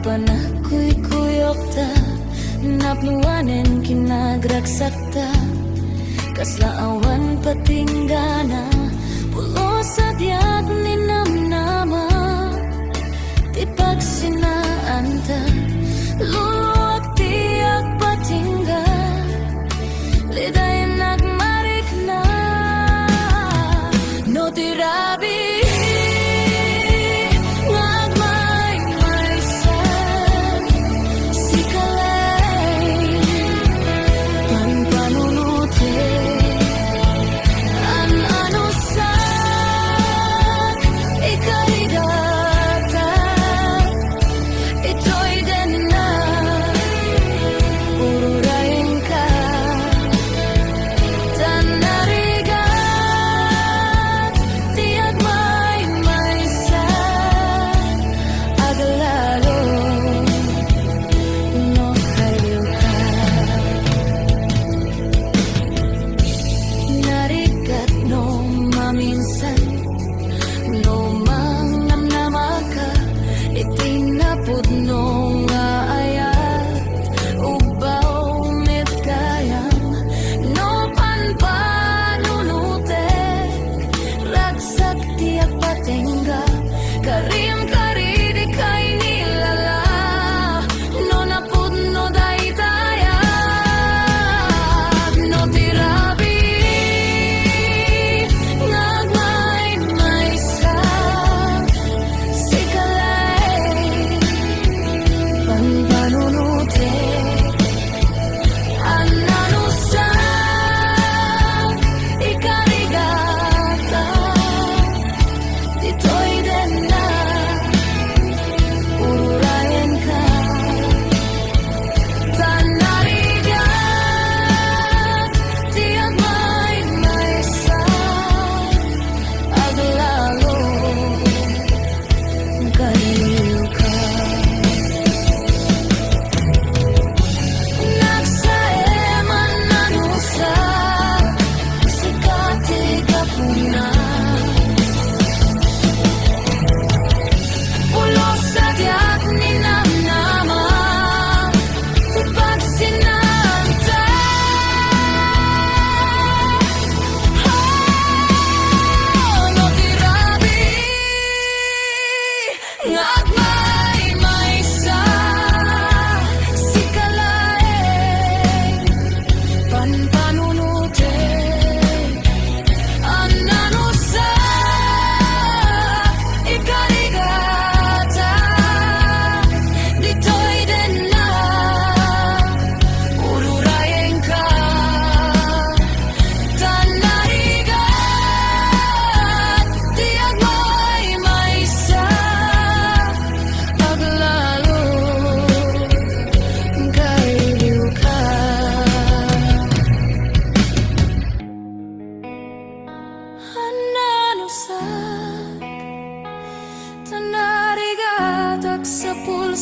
Panakuyok ta napluwanen kinagragsakta kaslaawan patinggana pulo sa diag ni namnama ti pagsinaanta luluwag tiyak patingga lidayan nagmarik na no tirabi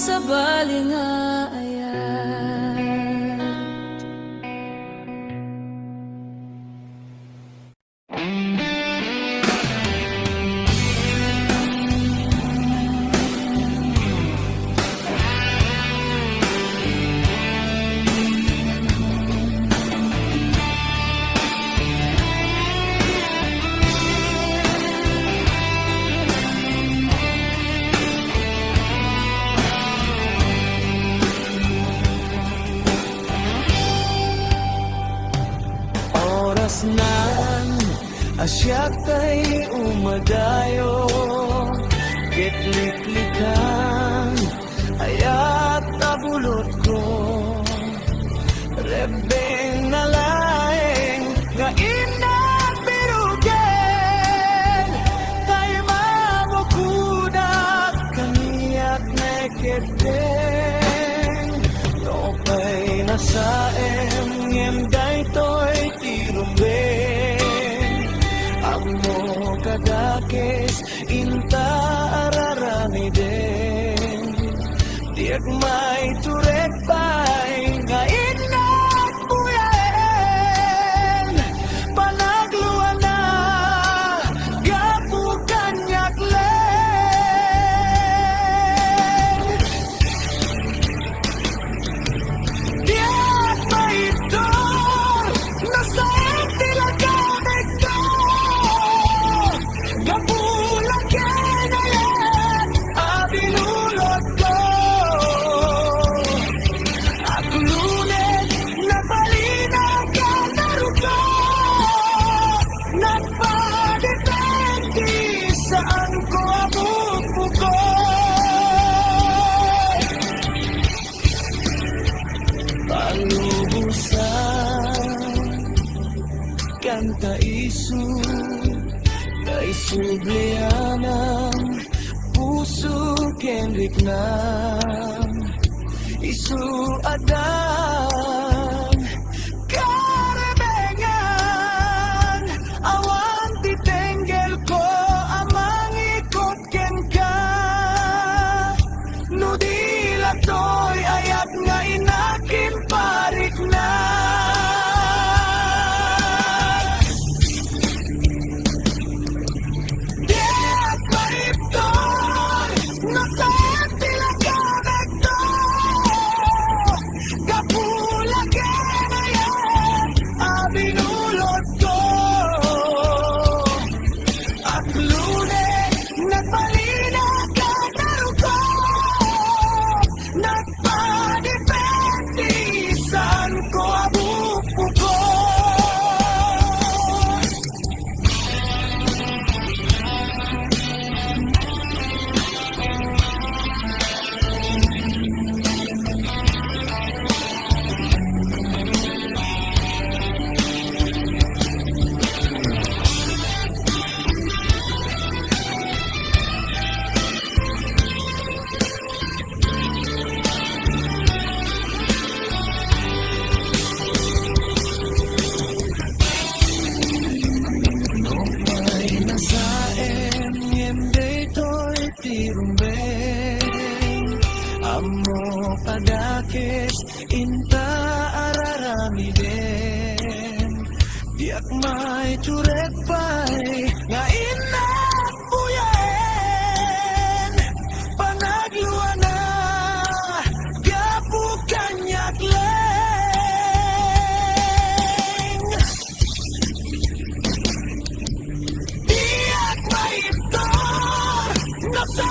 sa balingayan. Nan asyak tay umadayo kitliklikan ayat tabulot ko rebeng na laeng nga inat birugen tay mamukudak kaniyak neketeng topay nasaem ngem daytoy Amo kadakes inta ararami din Diag may turek pa'y ngain at buyain Panagluan na gapu kanyak len Sublianang puso kenrik ng isu adang karebengan awan titenggel ko amang ikot ken ka nudila toy ayat nga inakin parik na Padakes inta araramiden diak may turek pay nga inak puyaen panagluana gapu kanyak leng diak may itor no sa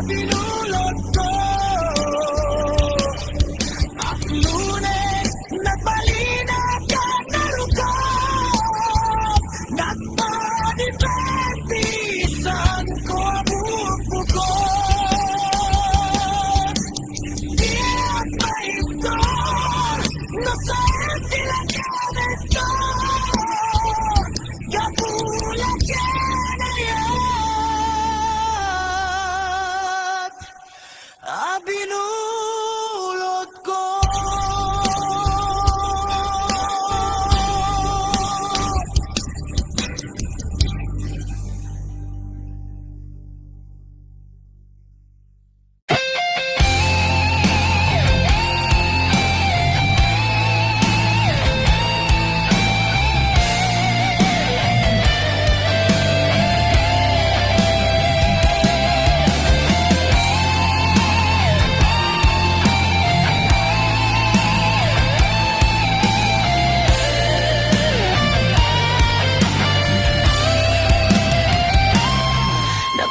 binulot ko at lunes nagbalina ka narukap nagpadipentisan ko abupo ko diyak pa ito no sa tilagamit ko kapulat ka na yan binulot ko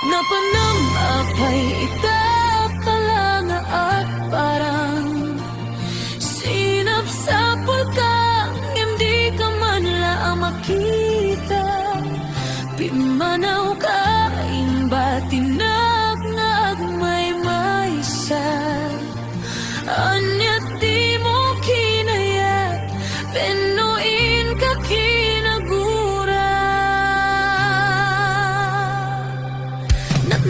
Napanam apay itakalanga at parang sinap sa pulkang hindi ka man lang makita pimanaw ka imbatinag nga agmay maysa anyat di mo kinayat penuin ka kinagura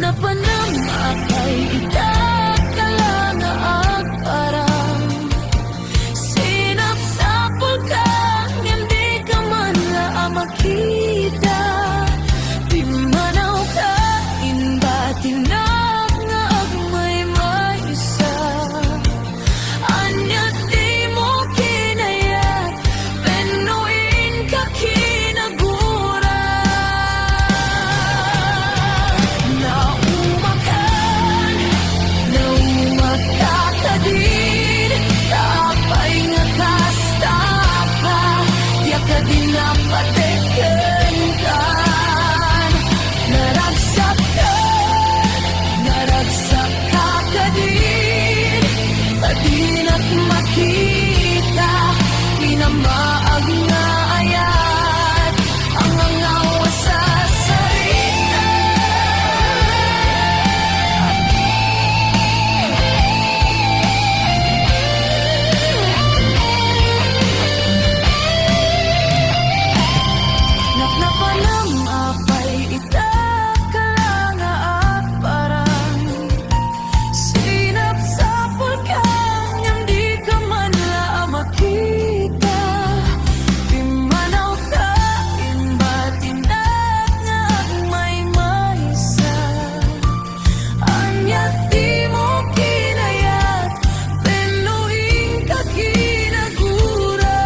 napanam apay itakalanga at parang sinap sa pulkang hindi ka man lang makita Panamapay ita kalanga at parang sinap sa pulkan yang di ka man la makita. Pimanaw ka imbat tinag nga may maysa. Anyat di mo kinayat penuing ka kinagura.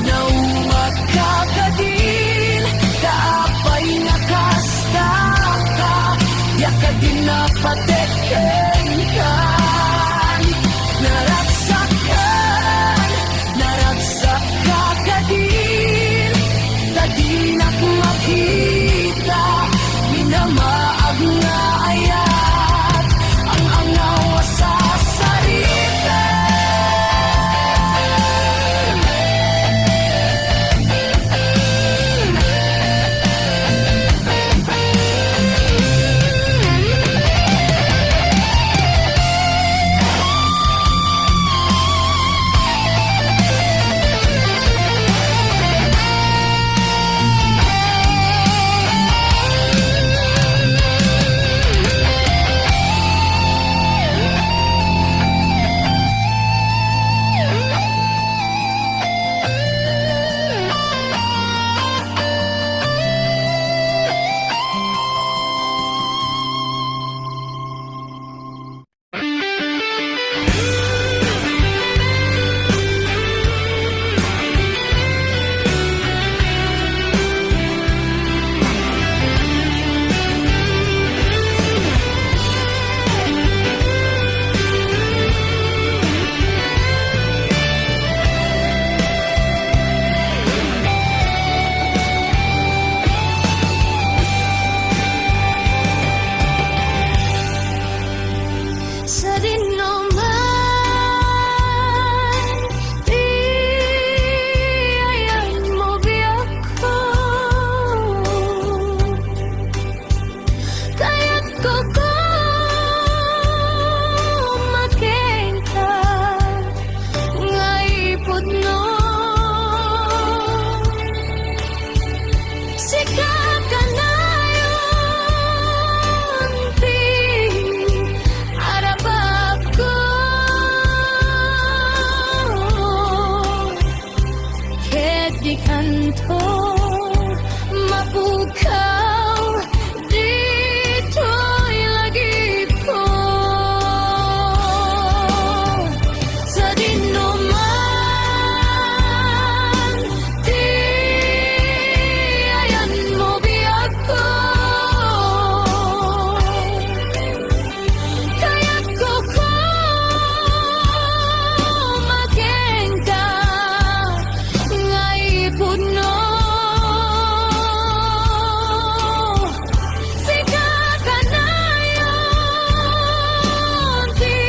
Naumakakadil kaapay nga kasta ka yakadin na pateken ka. Naragsakkakadil tadinak makita minamaag nga ayat ang angaw sa sarita. Sa dinuman, di ayan mo biyak ko. Kaya't ko making ka, nga ipod no. Sikap ka na yun, arabab ko. Ket di kanto mapukaw dito'y lagip ko. Sa dinuman, di ayan mo biyak ko. Kaya't ko making ka, nga ipod no. Sikap ka na yun, di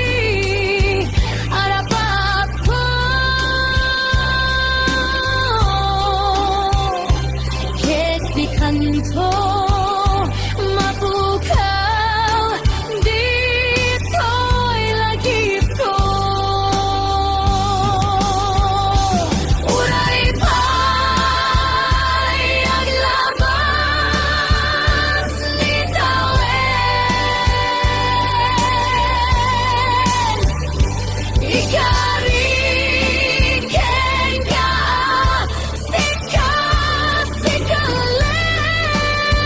arabab ko. Ket di kanto mapukaw dito'y lagip ko. Uray pa'y aglabas ni tawen. Ikariken ka, sika, sikalen.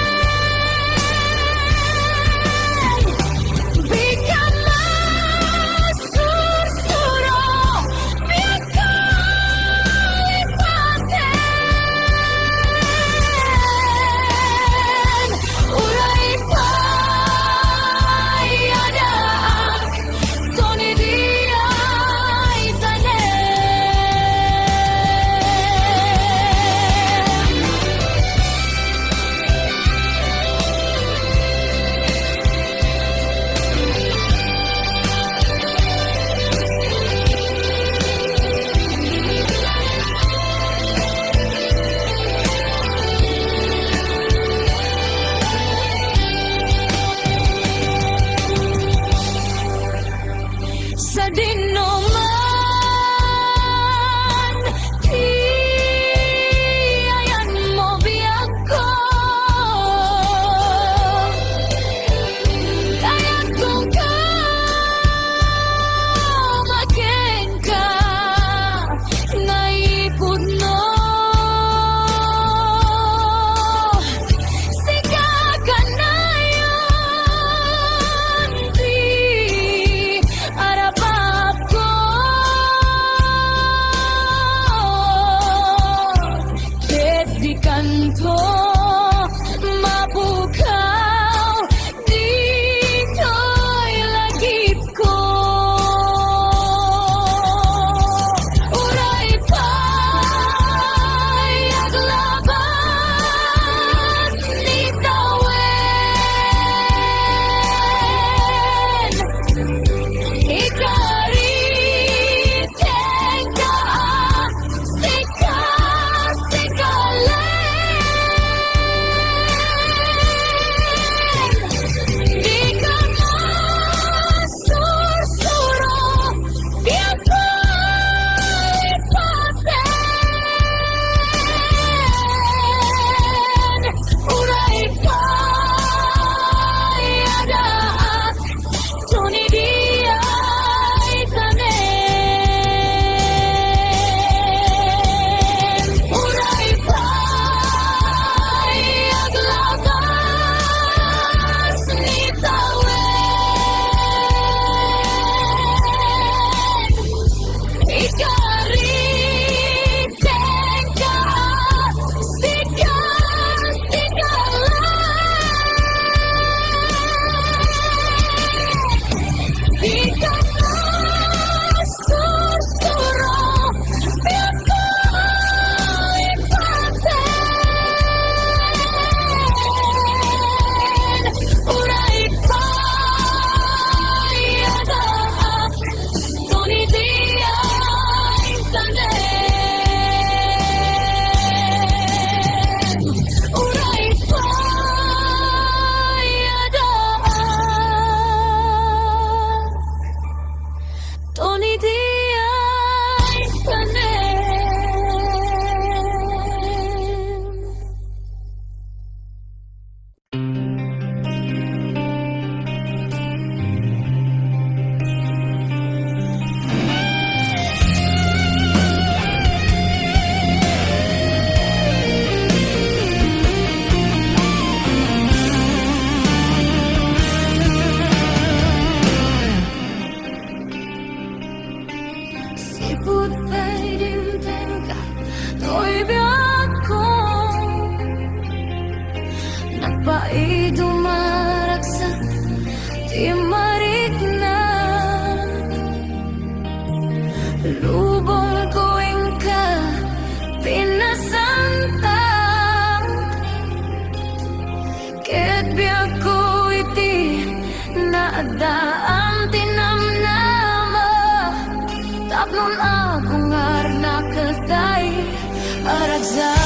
paragsak.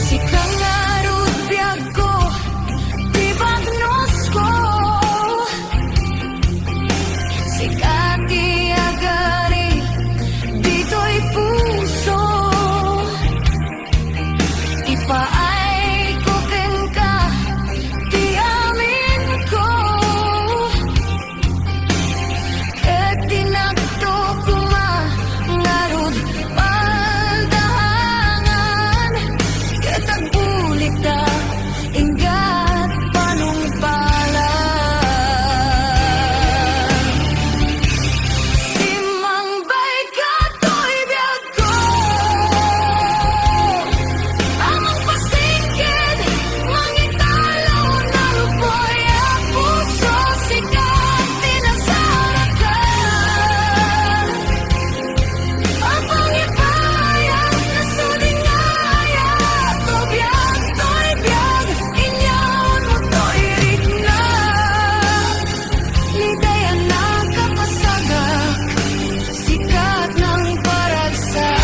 Si kangarot biyag ko, di bagnos ko. Si kati agari, dito'y puso. Ipaay ko ken ka, di amin ko. Ket tinagto kuma, ngarod paldahangan. Ket agbulik ta, ingat panungpalan. Simangbay ka to'y biyag ko, amang pasingkit, mangitalo na lupoy ang puso. Sikat tinasarakan, ang pangipayag na sudingaya. To biyag to'y biyag, inyaon mo to'y rigna. Lidaya nakapasagak, sikat ng paragsak.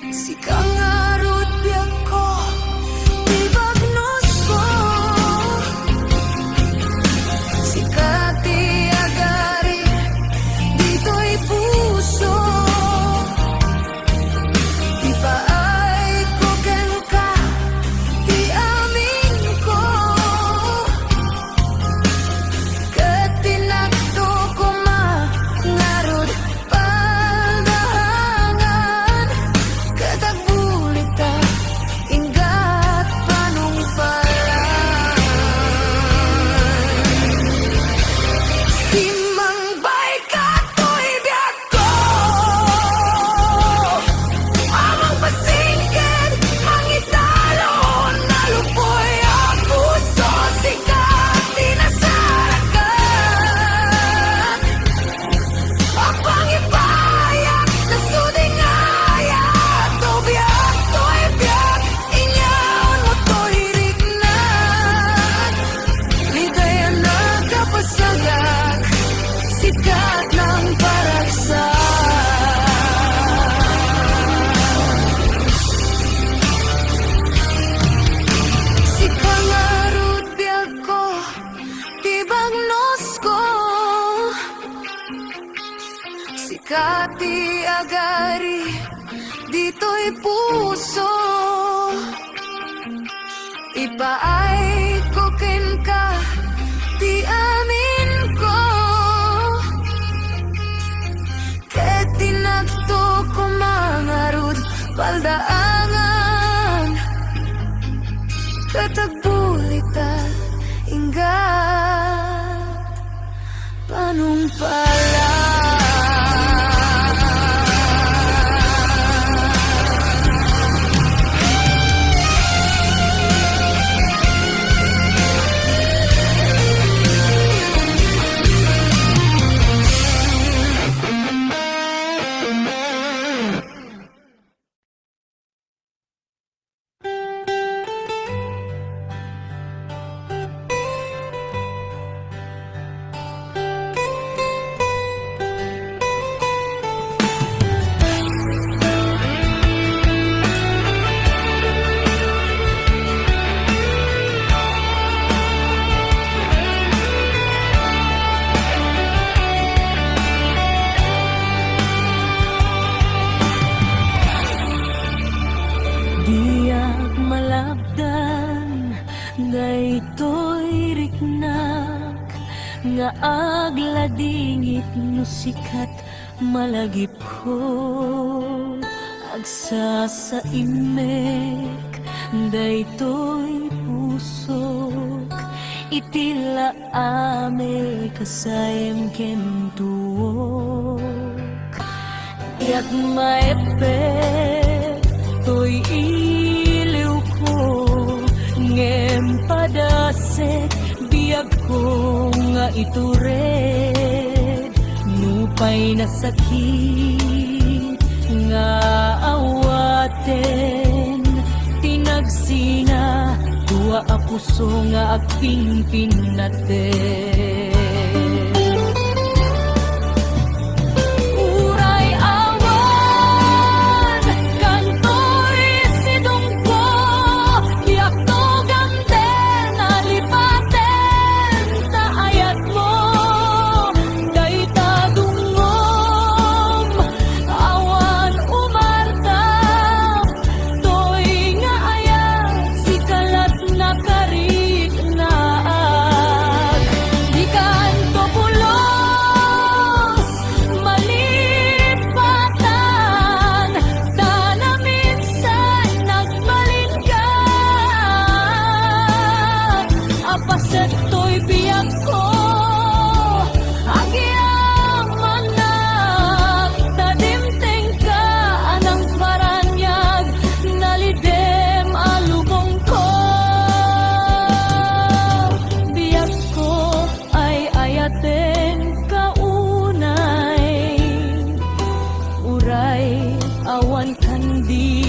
Si kangarot biyag ko, di bagnos ko. Si kati agari, dito'y puso. Ipaay ko ken ka, di amin ko. Ket tinagto ko ngarod paldahangan. Ket agbulik ta, ingat panungpalan. Simangbay ka to'y biyag ko, amang pasingkit, mangitalo na lupoy ang puso. Sikat tinasarakan, ang pangipayag na sudingaya. To biyag to'y biyag, inyaon mo to'y rignan. Lidaya nakapasagak, sikat ng paragsak. Si kangarot biyag ko, di bagnos ko. Si kati agari, dito'y puso. Ipaay ko ken ka, di amin ko. Ket tinagto ko mangarod paldaangan. Ket agbulik ta, ingat panungpalan. nga agladingit no sikat malagip ko agsa sa imek daytoy itila ame kasayem kentuok yak maepe toy iliw ko ngem padasek biag ko nga itured nupay na sakit nga awaten tinagsina dua a puso nga aking pinaten uray awan kantoy sidungko biak to gamten alipaten taayat mo dayta dungom awan umartap toy nga ayat si kalat na karit naag di kanto pulos malipatan tanaminsan nagbalin ka apaset to'y biyak ko agyang manak tadimteng ka anang paranyag nalidem alubong ko biyak ko ay ayaten kaunay uray awan kandi